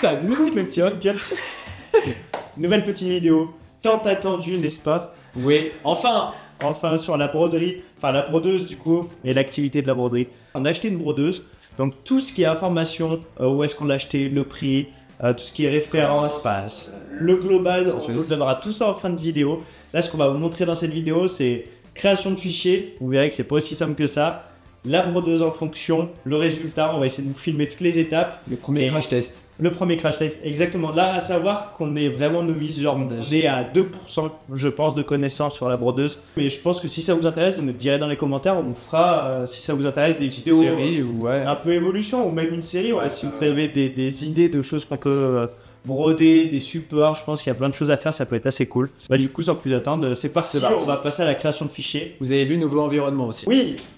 Salut mes petits bien. Nouvelle petite vidéo, tant attendue, n'est-ce pas? Oui, enfin. Enfin sur la broderie, enfin la brodeuse du coup, et l'activité de la broderie. On a acheté une brodeuse, donc tout ce qui est information, où est-ce qu'on l'a acheté, le prix, tout ce qui est référence, espace, le global, on vous donnera tout ça en fin de vidéo. Là, ce qu'on va vous montrer dans cette vidéo, c'est création de fichiers. Vous verrez que c'est pas aussi simple que ça. La brodeuse en fonction, le résultat, on va essayer de vous filmer toutes les étapes. Le premier crash test. Le premier crash test, exactement. Là, à savoir qu'on est vraiment novice, genre on est à 2%, je pense, de connaissances sur la brodeuse. Mais je pense que si ça vous intéresse, vous me direz dans les commentaires, on vous fera, si ça vous intéresse, des vidéos série, ouais. un peu évolution, ou même une série. Ouais, si vous avez des idées de choses qu'on peut broder, des supports, je pense qu'il y a plein de choses à faire, ça peut être assez cool. Bah, du coup, sans plus attendre, c'est parti, on va passer à la création de fichiers. Vous avez vu nouveau environnement aussi.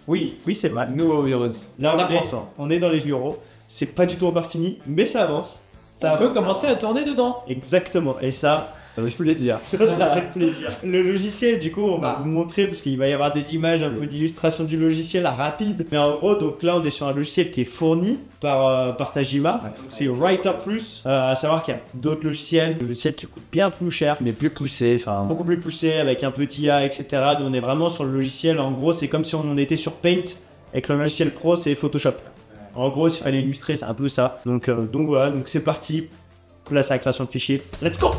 Oui, c'est vrai. Nouveau environnement. Là, ça prend forme. On est dans les bureaux. C'est pas du tout encore fini, mais ça avance. On peut commencer à tourner dedans. Exactement. Et ça, je peux le dire. Ça fait plaisir. Le logiciel, du coup, on va vous montrer parce qu'il va y avoir des images, un peu d'illustration du logiciel rapide. Mais en gros, donc là, on est sur un logiciel qui est fourni par Tajima. Ouais. C'est Writer Plus. À savoir qu'il y a d'autres logiciels qui coûtent bien plus cher. Mais plus poussés, enfin. Beaucoup plus poussés, avec un petit IA, etc. Donc on est vraiment sur le logiciel. En gros, c'est comme si on était sur Paint. Avec le logiciel pro, c'est Photoshop. En gros, s'il fallait illustrer, c'est un peu ça. Donc voilà, donc c'est parti. Place à la création de fichiers. Let's go!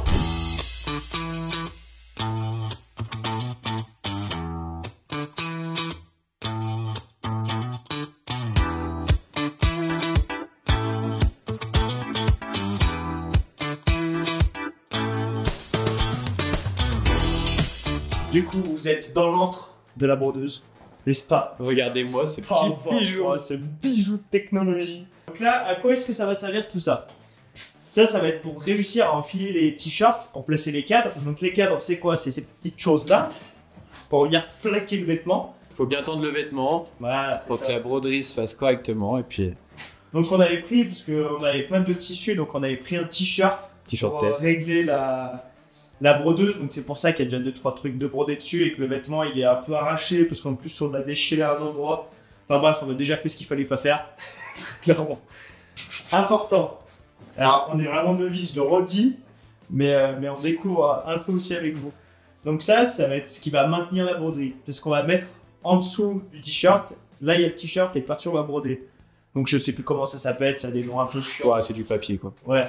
Du coup, vous êtes dans l'antre de la brodeuse, n'est-ce pas? Regardez-moi ce petit bijou. Ce bijou de technologie. Donc là, à quoi est-ce que ça va servir tout ça? Ça va être pour réussir à enfiler les t-shirts, pour placer les cadres. Donc les cadres, c'est quoi? C'est ces petites choses-là, pour venir plaquer le vêtement. Il faut bien tendre le vêtement, voilà, pour que la broderie se fasse correctement, et puis... Donc on avait pris, parce qu'on avait plein de tissus, donc on avait pris un t-shirt pour régler la brodeuse. Donc c'est pour ça qu'il y a déjà 2-3 trucs de brodé dessus, et que le vêtement il est un peu arraché, parce qu'en plus on l'a déchiré à un endroit. Enfin bref, on a déjà fait ce qu'il fallait pas faire. Clairement. Important. Alors, on est vraiment novice, je le redis, mais on découvre un peu aussi avec vous. Donc ça va être ce qui va maintenir la broderie. C'est ce qu'on va mettre en dessous du t-shirt. Là, il y a le t-shirt et par-dessus, on va broder. Donc je sais plus comment ça s'appelle, ça a des noms un peu chiants. Ouais, c'est du papier, quoi. Ouais.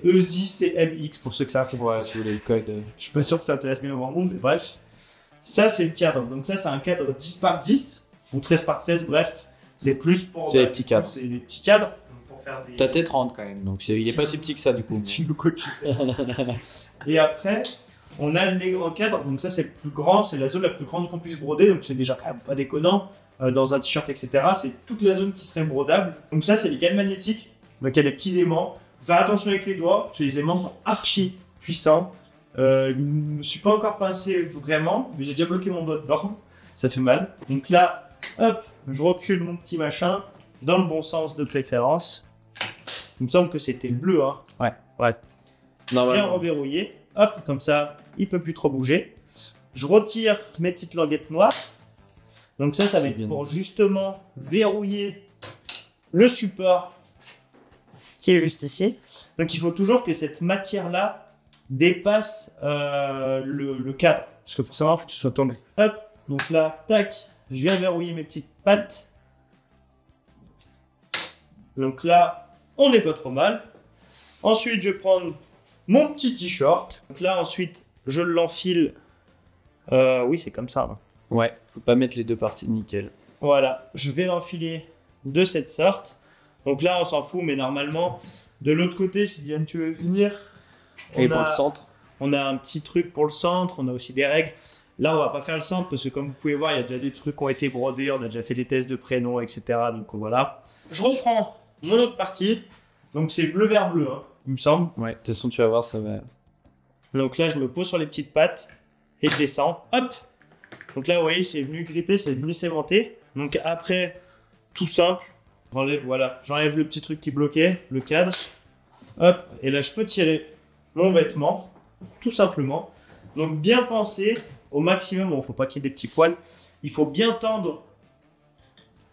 EZCMX, pour ceux que ça arrive. Ouais, si vous voulez le code. Je suis pas sûr que ça intéresse bien au grand monde, mais bref. Ça, c'est le cadre. Donc ça, c'est un cadre 10 par 10, ou 13 par 13, bref. C'est plus pour... C'est les petits cadres. C'est les petits cadres. T'as tête 30 quand même, donc il est pas si petit que ça du coup. Et après, on a les grands cadres, donc ça c'est le plus grand, c'est la zone la plus grande qu'on puisse broder, donc c'est déjà quand même pas déconnant. Dans un t-shirt, etc., c'est toute la zone qui serait brodable. Donc ça c'est les cannes magnétiques, donc il y a des petits aimants. Faire attention avec les doigts, parce que les aimants sont archi puissants. Je ne me suis pas encore pincé vraiment, mais j'ai déjà bloqué mon doigt dedans, ça fait mal. Donc là, hop, je recule mon petit machin, dans le bon sens de préférence. Il me semble que c'était bleu, hein. Ouais. Bien reverrouillé. Hop, comme ça, il peut plus trop bouger. Je retire mes petites languettes noires. Donc ça va être pour justement verrouiller le support qui est juste ici. Donc il faut toujours que cette matière-là dépasse le cadre. Parce que forcément, il faut que tu sois tourné. Hop, donc là, tac, je viens verrouiller mes petites pattes. Donc là, on n'est pas trop mal. Ensuite, je vais prendre mon petit t-shirt. Donc là, ensuite, je l'enfile. Oui, c'est comme ça. Hein. Ouais, faut pas mettre les deux parties, nickel. Voilà, je vais l'enfiler de cette sorte. Donc là, on s'en fout, mais normalement, de l'autre côté, si Diane, tu veux venir. Et pour le centre. On a un petit truc pour le centre, on a aussi des règles. Là, on va pas faire le centre parce que comme vous pouvez voir, il y a déjà des trucs qui ont été brodés, on a déjà fait des tests de prénoms, etc. Donc voilà. Je reprends mon autre partie. Donc c'est bleu vers bleu, hein, il me semble. Ouais, de toute façon, tu vas voir, ça va. Donc là, je me pose sur les petites pattes et je descends. Hop. Donc là, vous voyez, c'est venu gripper, c'est venu s'aimanter. Donc après, tout simple. J'enlève le petit truc qui bloquait, le cadre. Hop. Et là, je peux tirer mon vêtement, tout simplement. Donc bien penser au maximum. Bon, faut pas qu'il y ait des petits poils. Il faut bien tendre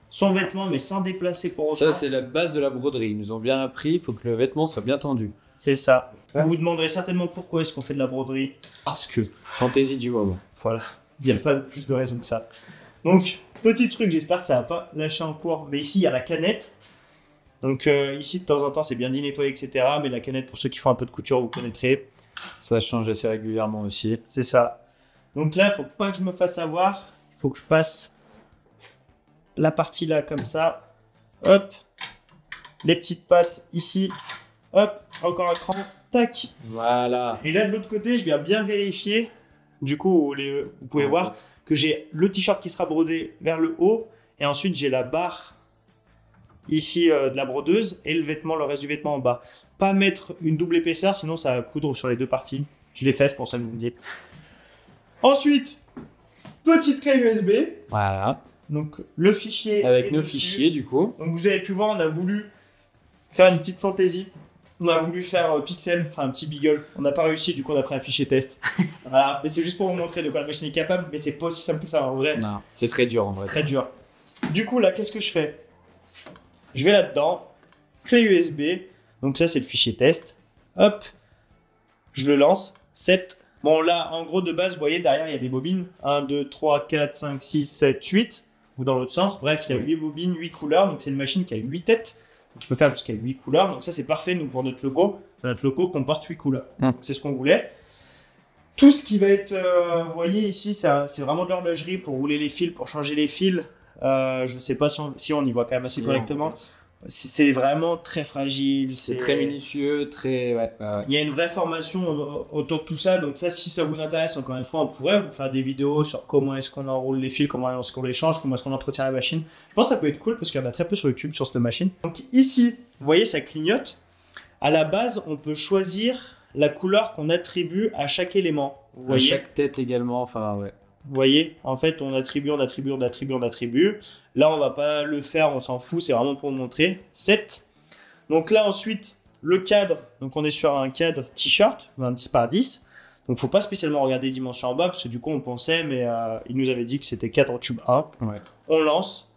son vêtement, mais sans déplacer pour Ça, autant. c'est la base de la broderie. Ils nous ont bien appris, il faut que le vêtement soit bien tendu. C'est ça. Vous vous demanderez certainement pourquoi est-ce qu'on fait de la broderie. Parce que, fantaisie du moment. Voilà. Il n'y a pas plus de raison que ça. Donc, petit truc, j'espère que ça va pas lâcher en cours. Mais ici, il y a la canette. Donc ici, de temps en temps, c'est bien d'y nettoyer, etc. Mais la canette, pour ceux qui font un peu de couture, vous connaîtrez. Ça change assez régulièrement aussi. C'est ça. Donc là, il faut pas que je me fasse avoir. Il faut que je passe la partie là, comme ça. Hop. Les petites pattes ici. Hop. Encore un cran. Tac. Voilà. Et là, de l'autre côté, je viens bien vérifier. Du coup, vous pouvez voir que j'ai le t-shirt qui sera brodé vers le haut. Et ensuite, j'ai la barre ici de la brodeuse et le vêtement, le reste du vêtement en bas. Pas mettre une double épaisseur, sinon ça va coudre sur les deux parties. Je l'ai fait, c'est pour ça que je vous le dis. Ensuite, petite clé USB. Voilà. Donc le fichier. Avec nos dessus. fichiers, du coup. Donc vous avez pu voir, on a voulu faire une petite fantaisie. On a voulu faire Pixel, enfin un petit Beagle. On n'a pas réussi, du coup on a pris un fichier test. Voilà. Mais c'est juste pour vous montrer de quoi la machine est capable, mais c'est pas aussi simple que ça en vrai. Non, c'est très dur en C'est vrai. très dur. Du coup là, qu'est-ce que je fais? Je vais là-dedans, clé USB, donc ça c'est le fichier test. Hop, je le lance, 7. Bon là, en gros de base, vous voyez derrière il y a des bobines. 1, 2, 3, 4, 5, 6, 7, 8. Ou dans l'autre sens, bref, il y a 8 bobines, 8 couleurs. Donc c'est une machine qui a 8 têtes. Donc il peut faire jusqu'à 8 couleurs. Donc ça c'est parfait nous pour notre logo. Notre logo comporte 8 couleurs. Donc, c'est ce qu'on voulait. Tout ce qui va être, vous voyez ici, c'est vraiment de l'horlogerie pour rouler les fils, pour changer les fils. Je sais pas si on y voit quand même assez correctement. C'est vraiment très fragile. C'est très minutieux, très... Ouais. Il y a une vraie formation autour de tout ça. Donc ça, si ça vous intéresse, encore une fois, on pourrait vous faire des vidéos sur comment est-ce qu'on enroule les fils, comment est-ce qu'on les change, comment est-ce qu'on entretient la machine. Je pense que ça peut être cool parce qu'il y en a très peu sur YouTube sur cette machine. Donc ici, vous voyez, ça clignote. À la base, on peut choisir la couleur qu'on attribue à chaque élément. Vous voyez, à chaque tête également, enfin ouais. vous voyez, en fait, on attribue. Là, on va pas le faire, on s'en fout, c'est vraiment pour vous montrer. 7. Donc là, ensuite, le cadre. Donc on est sur un cadre t-shirt, 10 par 10. Donc faut pas spécialement regarder les dimensions en bas, parce que du coup, on pensait, mais il nous avait dit que c'était cadre tube 1. Ouais. On lance.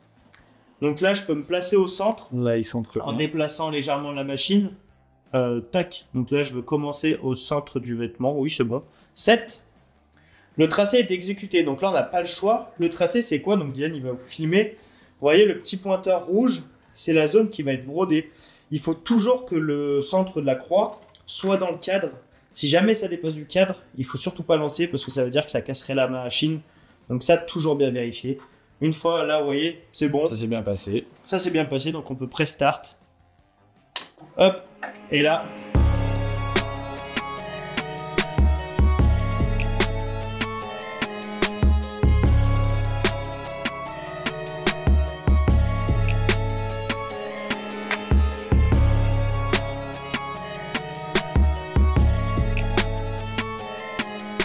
Donc là, je peux me placer au centre, Là, ils sont en déplaçant légèrement la machine. Tac. Donc là, je veux commencer au centre du vêtement. Oui, c'est bon. 7. Le tracé est exécuté. Donc là, on n'a pas le choix. Le tracé, c'est quoi? Donc Dylan, il va vous filmer. Vous voyez le petit pointeur rouge, c'est la zone qui va être brodée. Il faut toujours que le centre de la croix soit dans le cadre. Si jamais ça dépasse du cadre, il faut surtout pas lancer parce que ça veut dire que ça casserait la machine. Donc ça, toujours bien vérifier. Une fois là, vous voyez, c'est bon. Ça s'est bien passé. Ça s'est bien passé, donc on peut press start. Hop, et là.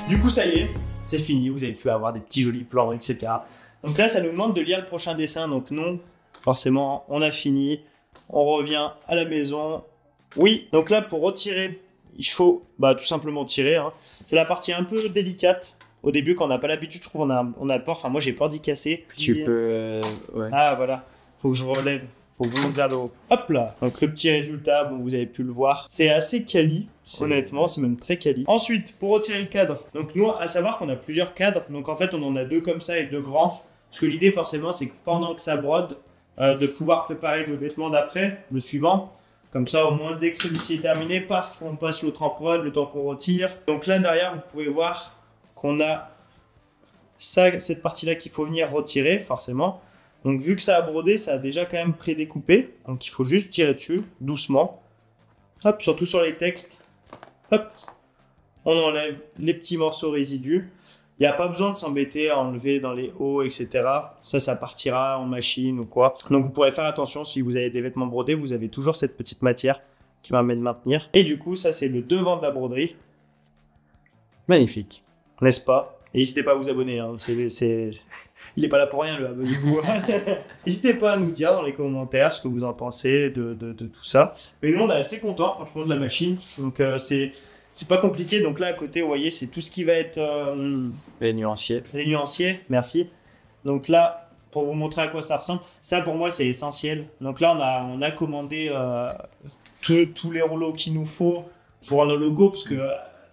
Du coup, ça y est, c'est fini. Vous avez pu avoir des petits jolis plans, etc. Donc là, ça nous demande de lire le prochain dessin. Donc non, forcément, on a fini. On revient à la maison. Oui, donc là, pour retirer, il faut tout simplement tirer. Hein. C'est la partie un peu délicate. Au début, quand on n'a pas l'habitude, je trouve on a peur. Enfin, moi, j'ai peur d'y casser. Tu peux... ouais. Ah, voilà. Faut que je relève. Faut que je monte vers le haut. Hop là. Donc le petit résultat, bon, vous avez pu le voir. C'est assez quali. Honnêtement, c'est même très quali. Ensuite, pour retirer le cadre. Donc nous, à savoir qu'on a plusieurs cadres. Donc en fait, on en a 2 comme ça et 2 grands. Parce que l'idée, forcément, c'est que pendant que ça brode, de pouvoir préparer le vêtement d'après, le suivant. Comme ça, au moins, dès que celui-ci est terminé, paf, on passe l'autre en prod, le temps qu'on retire. Donc là, derrière, vous pouvez voir qu'on a cette partie-là qu'il faut venir retirer, forcément. Donc vu que ça a brodé, ça a déjà quand même prédécoupé. Donc il faut juste tirer dessus, doucement. Hop, surtout sur les textes. Hop, on enlève les petits morceaux résidus. Il n'y a pas besoin de s'embêter à enlever dans les hauts, etc. Ça partira en machine ou quoi. Donc vous pourrez faire attention, si vous avez des vêtements brodés, vous avez toujours cette petite matière qui permet de maintenir. Et du coup, ça c'est le devant de la broderie. Magnifique. N'est-ce pas? Et n'hésitez pas à vous abonner. Hein. Il n'est pas là pour rien, le abonnez-vous. N'hésitez pas à nous dire dans les commentaires ce que vous en pensez de tout ça. Mais nous, on est assez contents, franchement, de la machine. Donc, c'est pas compliqué. Donc là, à côté, vous voyez, c'est tout ce qui va être... Les nuanciers. Les nuanciers, merci. Donc là, pour vous montrer à quoi ça ressemble. Ça, pour moi, c'est essentiel. Donc là, on a commandé tous les rouleaux qu'il nous faut pour nos logos, parce que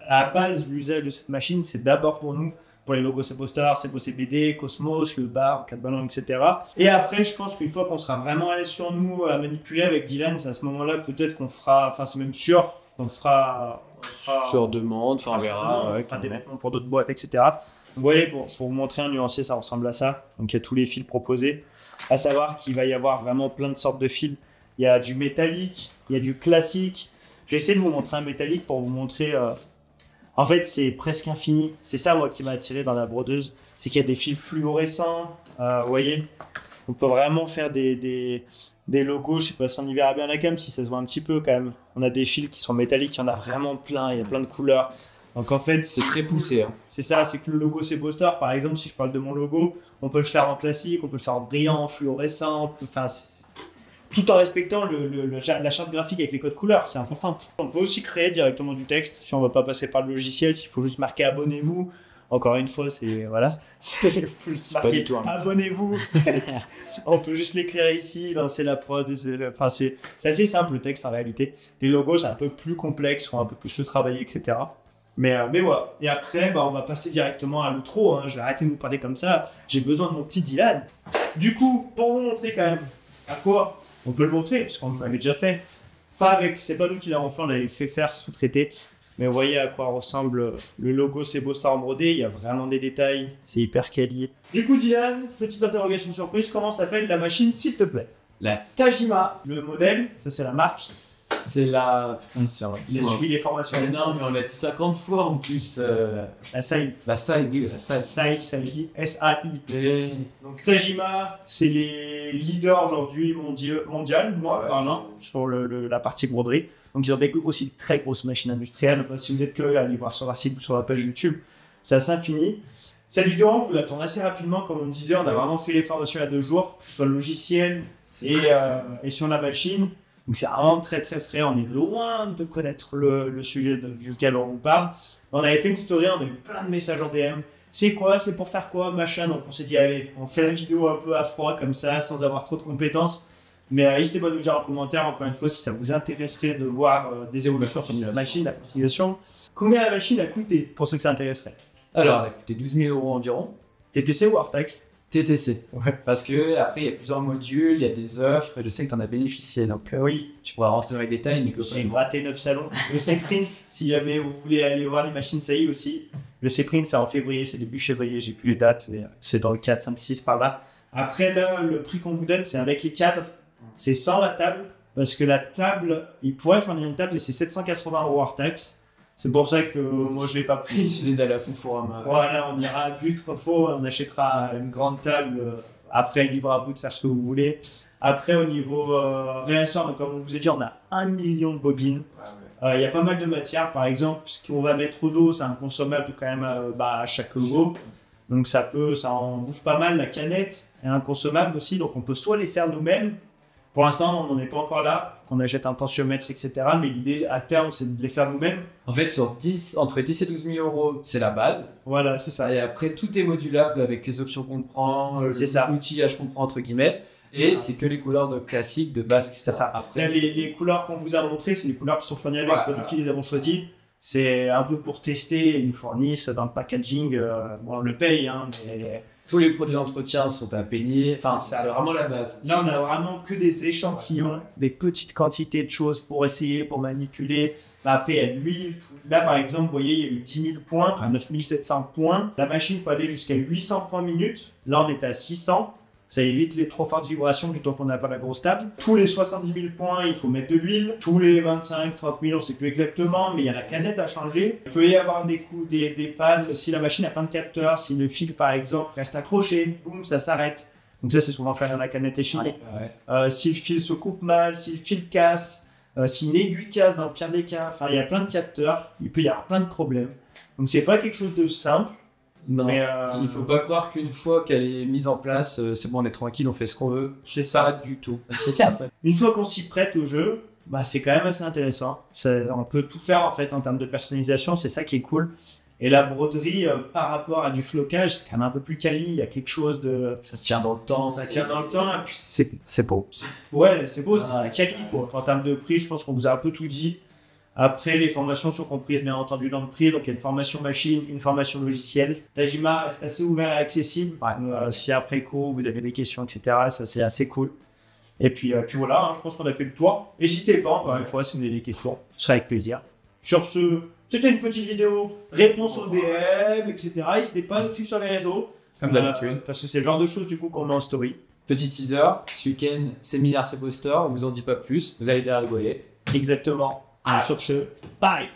à la base, l'usage de cette machine, c'est d'abord pour nous, pour les logos CBoStar, CBD, Cosmos, le bar, 4 ballons, etc. Et après, je pense qu'une fois qu'on sera vraiment à l'aise sur nous, à manipuler avec Dylan, c'est à ce moment-là, peut-être qu'on fera, enfin, c'est même sûr, qu'on fera sur demande, enfin on verra. Ouais, des vêtements pour d'autres boîtes, etc. Vous voyez, pour vous montrer un nuancier, ça ressemble à ça. Donc il y a tous les fils proposés. À savoir qu'il va y avoir vraiment plein de sortes de fils. Il y a du métallique, il y a du classique. J'ai essayé de vous montrer un métallique pour vous montrer. En fait, c'est presque infini. C'est ça, moi, qui m'a attiré dans la brodeuse. C'est qu'il y a des fils fluorescents. Vous voyez, on peut vraiment faire des logos. Je sais pas si on y verra bien la cam, si ça se voit un petit peu quand même. On a des fils qui sont métalliques, il y en a vraiment plein. Il y a plein de couleurs. Donc en fait, c'est très poussé. Hein. C'est ça, c'est que le logo CBoStar, par exemple, si je parle de mon logo, on peut le faire en classique, on peut le faire en brillant, en fluorescent, enfin, tout en respectant la charte graphique avec les codes couleurs, c'est important. On peut aussi créer directement du texte, si on ne va pas passer par le logiciel, s'il faut juste marquer abonnez-vous. Encore une fois, c'est voilà, c'est plus marqué abonnez-vous. On peut juste l'écrire ici, lancer la prod. Enfin, c'est assez simple le texte en réalité. Les logos, c'est un peu plus complexe, faut un peu plus le travailler, etc. Mais voilà. Et après, on va passer directement à l'outro. Hein. Je vais arrêter de vous parler comme ça. J'ai besoin de mon petit Dylan. Du coup, pour vous montrer quand même à quoi on peut le montrer, parce qu'on l'avait déjà fait. C'est pas nous qui l'avons fait, on l'avait fait faire sous-traité. Mais vous voyez à quoi ressemble le logo CBoStar brodé. Il y a vraiment des détails. C'est hyper quali. Du coup, Dylan, petite interrogation surprise. Comment s'appelle la machine, s'il te plaît? La Tajima. Le modèle, ça c'est la marque. C'est la... Il a suivi les formations. Non, mais on l'a dit 50 fois en plus. La SAI. La SAI, oui, la SAI. SAI, S-A-I. Et... Donc Tajima, c'est les leaders aujourd'hui mondial, parlant, sur la partie broderie. Donc ils ont aussi de très grosses machines industrielles. Si vous êtes curieux, allez voir sur leur site ou sur la page YouTube. C'est assez infini. Cette vidéo, on vous la tourne assez rapidement, comme on disait. On a vraiment fait les formations il y a 2 jours, que ce soit le logiciel et sur la machine. Donc c'est vraiment très très frais, on est loin de connaître le sujet duquel on vous parle. On avait fait une story, on a eu plein de messages en DM. C'est quoi? C'est pour faire quoi? Machin. Donc on s'est dit, allez, on fait la vidéo un peu à froid comme ça, sans avoir trop de compétences. Mais n'hésitez pas à nous dire en commentaire, encore une fois, si ça vous intéresserait de voir des évolutions sur la machine, la configuration. Combien la machine a coûté, pour ceux que ça intéresserait? Alors, elle a coûté 12 000 € environ. TTC ou hors taxe? TTC. Ouais. Parce que après il y a plusieurs modules, il y a des offres, et je sais que tu en as bénéficié. Donc oui, tu pourras rentrer dans les détails. Mais j'ai gratté 9 salons. Le C-Print, si jamais vous voulez aller voir les machines SAI aussi. Le C-Print, c'est en février, c'est début février, j'ai plus les dates, mais c'est dans le 4, 5, 6 par là. Après là, le prix qu'on vous donne, c'est avec les cadres. C'est sans la table, parce que la table, il pourrait fournir une table et c'est 780 € hors taxe. C'est pour ça que moi je l'ai pas pris. C'est d'aller à Conforama. Voilà, on ira à but comme faut, on achètera une grande table. Après, libre à vous de faire ce que vous voulez. Après, au niveau réassort, comme on vous a dit, on a 1 million de bobines. Il y a pas mal de matières, par exemple, ce qu'on va mettre au dos, c'est un consommable quand même à chaque logo. Donc ça en bouffe pas mal. La canette est un consommable aussi, donc on peut soit les faire nous-mêmes. Pour l'instant, on n'en est pas encore là, qu'on achète un tensiomètre, etc. Mais l'idée à terme, c'est de les faire nous-mêmes. En fait, entre 10 et 12 000 €, c'est la base. Voilà, c'est ça. Et après, tout est modulable avec les options qu'on prend, c'est ça. l'outillage qu'on prend, entre guillemets. Et c'est que les couleurs classiques, de base, etc. Après, là, les couleurs qu'on vous a montrées, c'est les couleurs qui sont fournies avec, c'est pas nous qui les avons choisies. C'est un peu pour tester, ils nous fournissent dans le packaging. On le paye, hein, mais... Tous les produits d'entretien sont à payer. Enfin, c'est vraiment la base. Là, on a vraiment que des échantillons, des petites quantités de choses pour essayer, pour manipuler. Après, il y a de l'huile. Là, par exemple, vous voyez, il y a eu 10 000 points, à 9 700 points. La machine peut aller jusqu'à 800 points minutes. Là, on est à 600. Ça évite les trop fortes vibrations du temps qu'on n'a pas la grosse table. Tous les 70 000 points, il faut mettre de l'huile. Tous les 25, 30 000, on ne sait plus exactement, mais il y a la canette à changer. Il peut y avoir des coups, des pannes. Si la machine a plein de capteurs, si le fil, par exemple, reste accroché, boum, ça s'arrête. Donc ça, c'est souvent fait dans la canette échangée. Si le fil se coupe mal, si le fil casse, si une aiguille casse dans le pire des cas, enfin, il y a plein de capteurs. Il peut y avoir plein de problèmes. Donc c'est pas quelque chose de simple. Non, mais il faut pas croire qu'une fois qu'elle est mise en place, c'est bon, on est tranquille, on fait ce qu'on veut. C'est ça du tout. Une fois qu'on s'y prête au jeu, c'est quand même assez intéressant. On peut tout faire en fait en termes de personnalisation, c'est ça qui est cool. Et la broderie, par rapport à du flocage, c'est quand même un peu plus quali. Il y a quelque chose de... Ça se tient dans le temps. Ça tient dans le temps. Et puis C'est beau. ouais, c'est beau, c'est la quali, quoi. En termes de prix, je pense qu'on vous a un peu tout dit. Après, les formations sont comprises, bien entendu, dans le prix. Donc, il y a une formation machine, une formation logicielle. Tajima reste assez ouvert et accessible. Ouais. Si après cours, vous avez des questions, etc., ça, c'est assez cool. Et puis voilà, je pense qu'on a fait le tour. N'hésitez pas, encore une fois, si vous avez des questions. Ce sera avec plaisir. Sur ce, c'était une petite vidéo, réponse aux DM, etc. N'hésitez pas à nous suivre sur les réseaux. Comme d'habitude. Parce que c'est le genre de choses, du coup, qu'on met en story. Petit teaser, ce week-end, séminaire c'est poster, on vous en dit pas plus, vous allez bien rigoler. Exactement. Sur ce, bye.